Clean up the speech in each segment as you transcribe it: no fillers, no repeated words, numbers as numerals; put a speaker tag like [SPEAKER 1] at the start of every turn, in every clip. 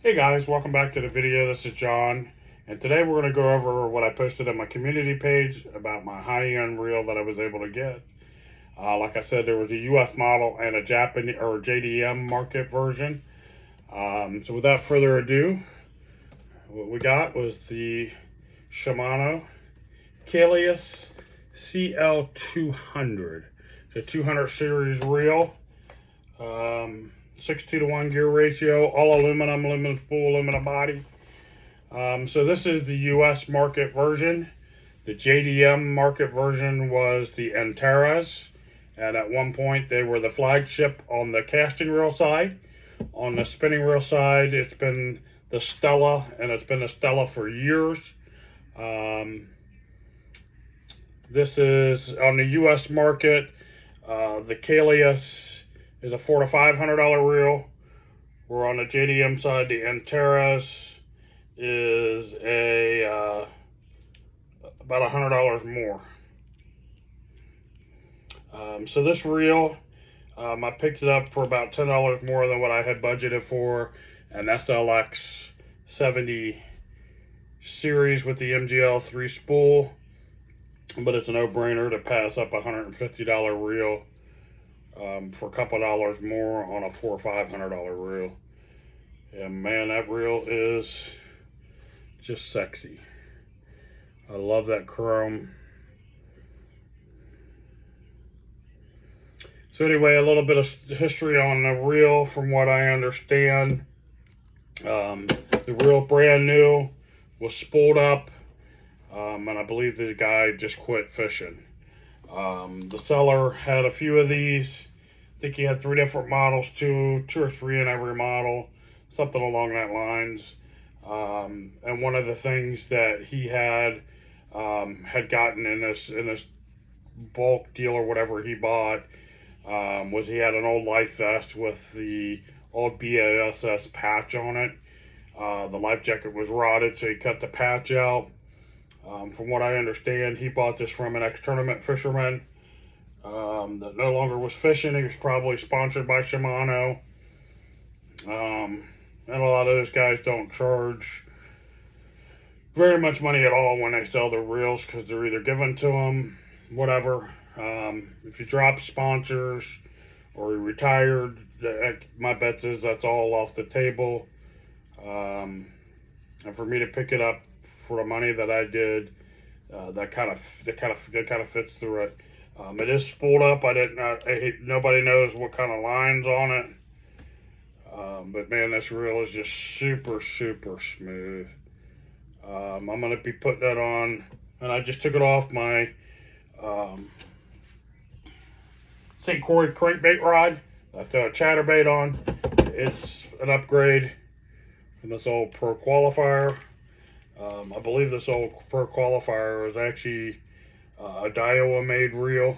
[SPEAKER 1] Hey guys, welcome back to the video. This is John, and today we're going to go over what I posted on my community page about my high-end reel that I was able to get. Like I said, there was a US model and a Japanese or JDM market version. So without further ado, what we got was the Shimano Kalias CL200. It's a 200 series reel. 6:2 to 1 gear ratio, all aluminum spool, aluminum body. So this is the US market version. The JDM market version was the Antares, and at one point they were the flagship on the casting reel side. On the spinning reel side, it's been the Stella, and it's been the Stella for years. This is on the US market. The Kalias is a $400 to $500 reel. We're on the JDM side. The Antares is about $100 more. So this reel, I picked it up for about $10 more than what I had budgeted for, and that's the LX 70 series with the MGL 3 spool. But it's a no-brainer to pass up a $150 reel for a couple dollars more on a $400 or $500 reel. And man, that reel is just sexy. I love that chrome. So anyway, a little bit of history on the reel from what I understand. The reel brand new, was spooled up, and I believe the guy just quit fishing. The seller had a few of these. I think he had 3 different models, two or three in every model, something along that lines. And one of the things that he had gotten in this bulk deal or whatever he bought was he had an old life vest with the old BASS patch on it. The life jacket was rotted, so he cut the patch out. From what I understand, he bought this from an ex-tournament fisherman that no longer was fishing. He was probably sponsored by Shimano. And a lot of those guys don't charge very much money at all when they sell their reels because they're either given to them, whatever. If you drop sponsors or you retired, my bet is that's all off the table. And for me to pick it up for the money that I did, that kind of fits through it. It is spooled up. Nobody knows what kind of lines on it. But man, this reel is just super smooth. I'm gonna be putting that on, and I just took it off my St. Croix crankbait rod. I throw a chatterbait on. It's an upgrade from this old Pro Qualifier. I believe this old Pro Qualifier was actually a Daiwa made reel.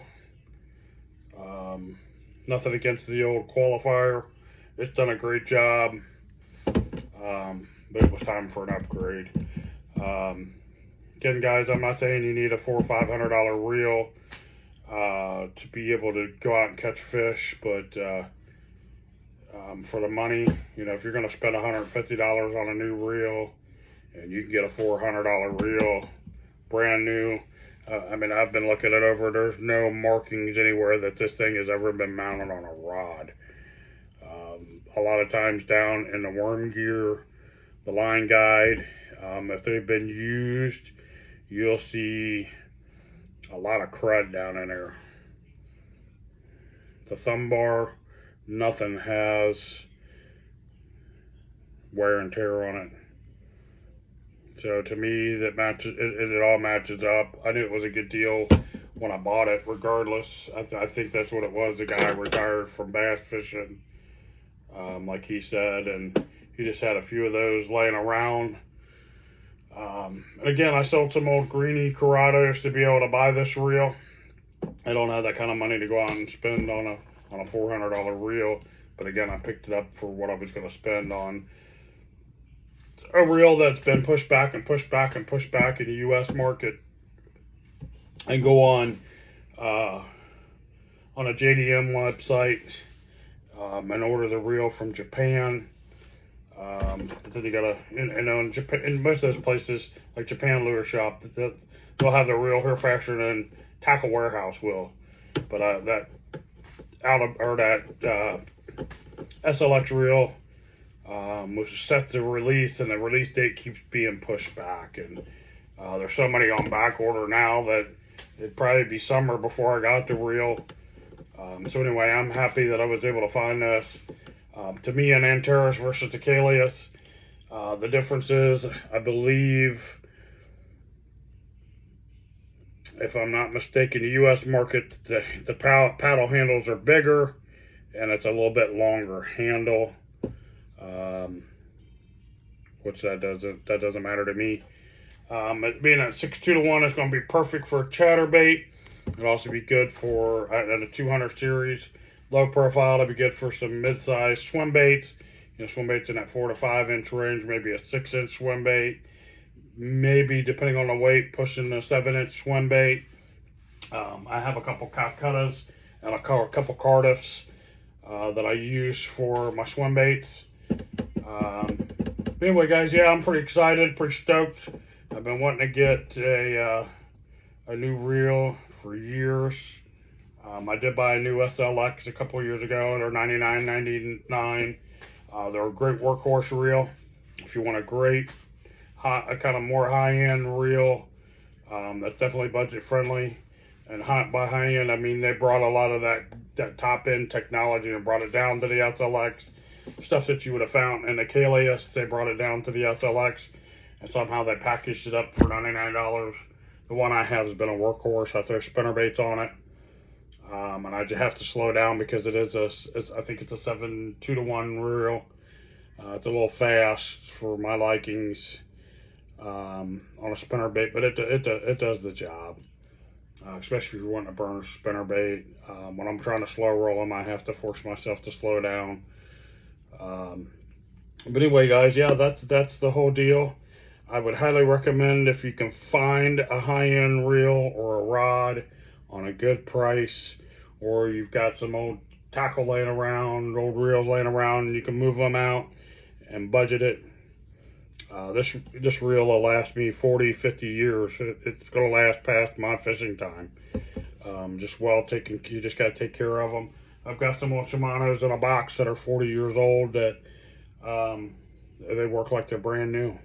[SPEAKER 1] Nothing against the old Qualifier. It's done a great job. But it was time for an upgrade. Again, guys, I'm not saying you need a $400 or $500 reel to be able to go out and catch fish, but for the money, if you're going to spend $150 on a new reel, and you can get a $400 reel, brand new. I've been looking it over. There's no markings anywhere that this thing has ever been mounted on a rod. A lot of times down in the worm gear, the line guide, if they've been used, you'll see a lot of crud down in there. The thumb bar, nothing has wear and tear on it. So to me, that matches. It all matches up. I knew it was a good deal when I bought it. Regardless, I think that's what it was. The guy retired from bass fishing, like he said, and he just had a few of those laying around. Again, I sold some old Greeny Corrados to be able to buy this reel. I don't have that kind of money to go out and spend on a $400 reel. But again, I picked it up for what I was going to spend on a reel that's been pushed back in the U.S. market, and go on a JDM website and order the reel from Japan. Then you gotta, in Japan, in most of those places like Japan Lure Shop, they'll have the reel here faster than Tackle Warehouse will. But that SLX reel was set to release, and the release date keeps being pushed back. And there's so many on back order now that it'd probably be summer before I got the reel. So anyway, I'm happy that I was able to find this. To me, an Antares versus the Calius, the difference is, I believe, if I'm not mistaken, the U.S. market, the paddle handles are bigger, and it's a little bit longer handle, which that doesn't matter to me. It being at 6.2 to 1, it's going to be perfect for chatterbait. It'll also be good for a 200 series. Low profile, it'll be good for some mid-sized swim baits. Swim baits in that 4 to 5 inch range, maybe a 6-inch swim bait. Maybe, depending on the weight, pushing the 7-inch swim bait. I have a couple Calcuttas and a couple Cardiffs that I use for my swim baits. Anyway, guys, yeah, I'm pretty excited, pretty stoked. I've been wanting to get a new reel for years. I did buy a new SLX a couple of years ago. They're $99.99. They're a great workhorse reel. If you want a great, a kind of more high-end reel, that's definitely budget friendly. And by high-end, I mean they brought a lot of that top-end technology and brought it down to the SLX. Stuff that you would have found in the Calius, they brought it down to the SLX, and somehow they packaged it up for $99. The one I have has been a workhorse. I throw spinnerbaits on it. And I just have to slow down because I think it's a 7.2 to 1 reel. It's a little fast for my likings on a spinnerbait, but it does the job. Especially if you want to burn a spinnerbait. When I'm trying to slow roll them, I have to force myself to slow down. But anyway, guys, yeah, that's the whole deal. I would highly recommend, if you can find a high-end reel or a rod on a good price, or you've got some old tackle laying around, old reels laying around, and you can move them out and budget it. This reel will last me 40, 50 years. It's going to last past my fishing time. Just well taken. You just got to take care of them. I've got some old Shimano's in a box that are 40 years old that they work like they're brand new.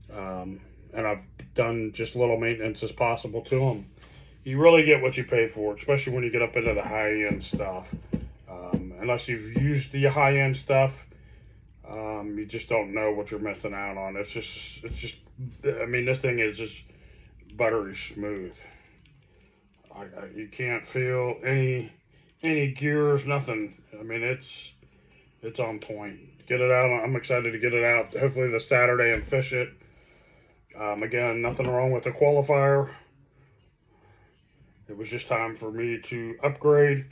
[SPEAKER 1] And I've done just little maintenance as possible to them. You really get what you pay for, especially when you get up into the high-end stuff. Unless you've used the high-end stuff, you just don't know what you're missing out on. It's just, I mean, this thing is just buttery smooth. You can't feel any gears, nothing. I mean, it's on point. Get it out. I'm excited to get it out. Hopefully this Saturday and fish it. Again, nothing wrong with the qualifier. It was just time for me to upgrade.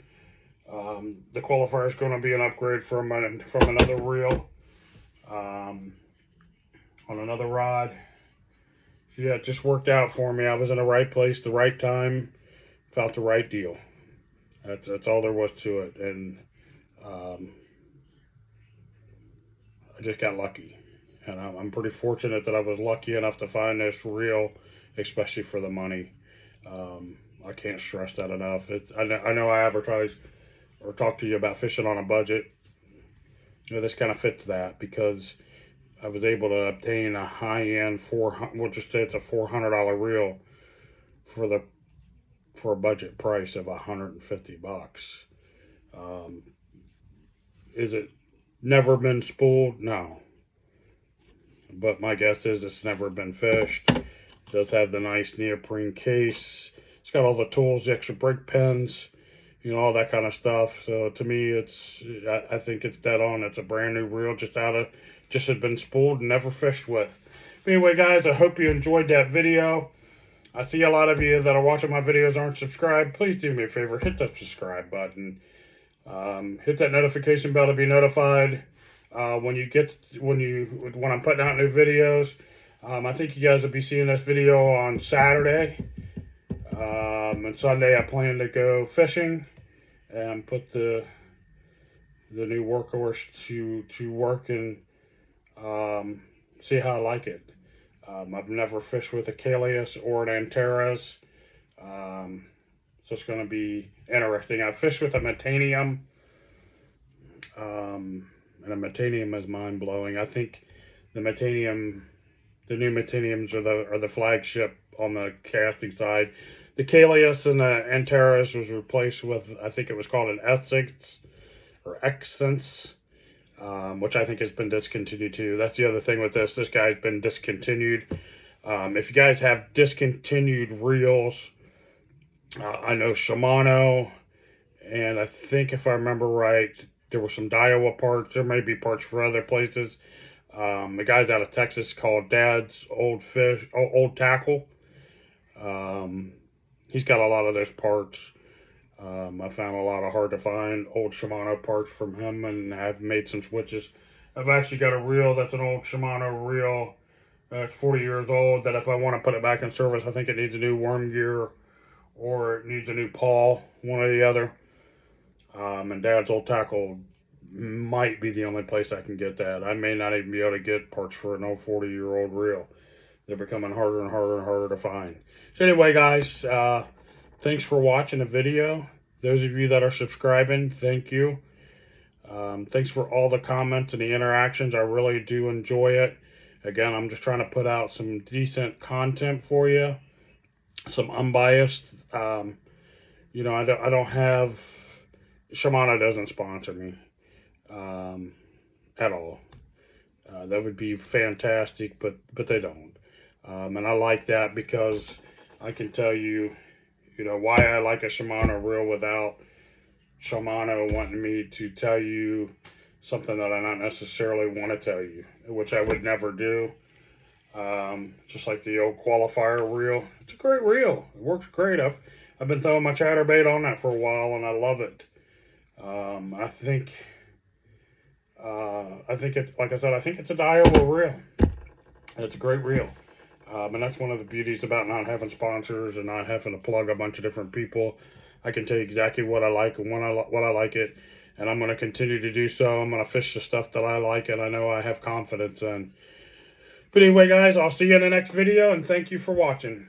[SPEAKER 1] The qualifier is going to be an upgrade from another reel on another rod. So yeah, it just worked out for me. I was in the right place, the right time, found the right deal. That's all there was to it, and I just got lucky. And I'm pretty fortunate that I was lucky enough to find this reel, especially for the money. I can't stress that enough. I know I advertise or talk to you about fishing on a budget. This kind of fits that, because I was able to obtain a high-end we'll just say it's a $400 reel for a budget price of $150. Is it never been spooled? No. But my guess is it's never been fished. It does have the nice neoprene case. It's got all the tools, the extra brake pins, all that kind of stuff. So to me, I think it's dead on. It's a brand new reel, just had been spooled and never fished with. But anyway, guys, I hope you enjoyed that video. I see a lot of you that are watching my videos aren't subscribed. Please do me a favor, hit that subscribe button. Hit that notification bell to be notified when I'm putting out new videos. I think you guys will be seeing this video on Saturday. And Sunday I plan to go fishing and put the new workhorse to work and see how I like it. I've never fished with a Calius or an Antares, so it's going to be interesting. I've fished with a Metanium, and a Metanium is mind blowing. I think the Metanium, the new Metaniums are the flagship on the casting side. The Calius and the Antares was replaced with, I think it was called an Essence or Xsense, which I think has been discontinued too. That's the other thing with this. This guy's been discontinued. If you guys have discontinued reels, I know Shimano, and I think if I remember right, there were some Daiwa parts. There may be parts for other places. The guy's out of Texas called Dad's Old Tackle. He's got a lot of those parts. I found a lot of hard to find old Shimano parts from him, and I've made some switches. I've actually got a reel that's an old Shimano reel. It's 40 years old, that if I want to put it back in service, I think it needs a new worm gear or it needs a new pawl, one or the other. And Dad's Old Tackle might be the only place I can get that. I may not even be able to get parts for an old 40-year-old reel. They're becoming harder and harder and harder to find. So anyway, guys, thanks for watching the video. Those of you that are subscribing, thank you. Thanks for all the comments and the interactions. I really do enjoy it. Again, I'm just trying to put out some decent content for you. Some unbiased. You know, I don't have... Shimano doesn't sponsor me at all. That would be fantastic, but they don't. And I like that because I can tell you, you know, why I like a Shimano reel without Shimano wanting me to tell you something that I not necessarily want to tell you, which I would never do. Just like the old Qualifier reel. It's a great reel. It works great. I've been throwing my chatterbait on that for a while, and I love it. I think it's, like I said, I think it's a Daiwa reel. It's a great reel. And that's one of the beauties about not having sponsors and not having to plug a bunch of different people. I can tell you exactly what I like and when I like it, and I'm going to continue to do so. I'm going to fish the stuff that I like and I know I have confidence in. But anyway, guys, I'll see you in the next video, and thank you for watching.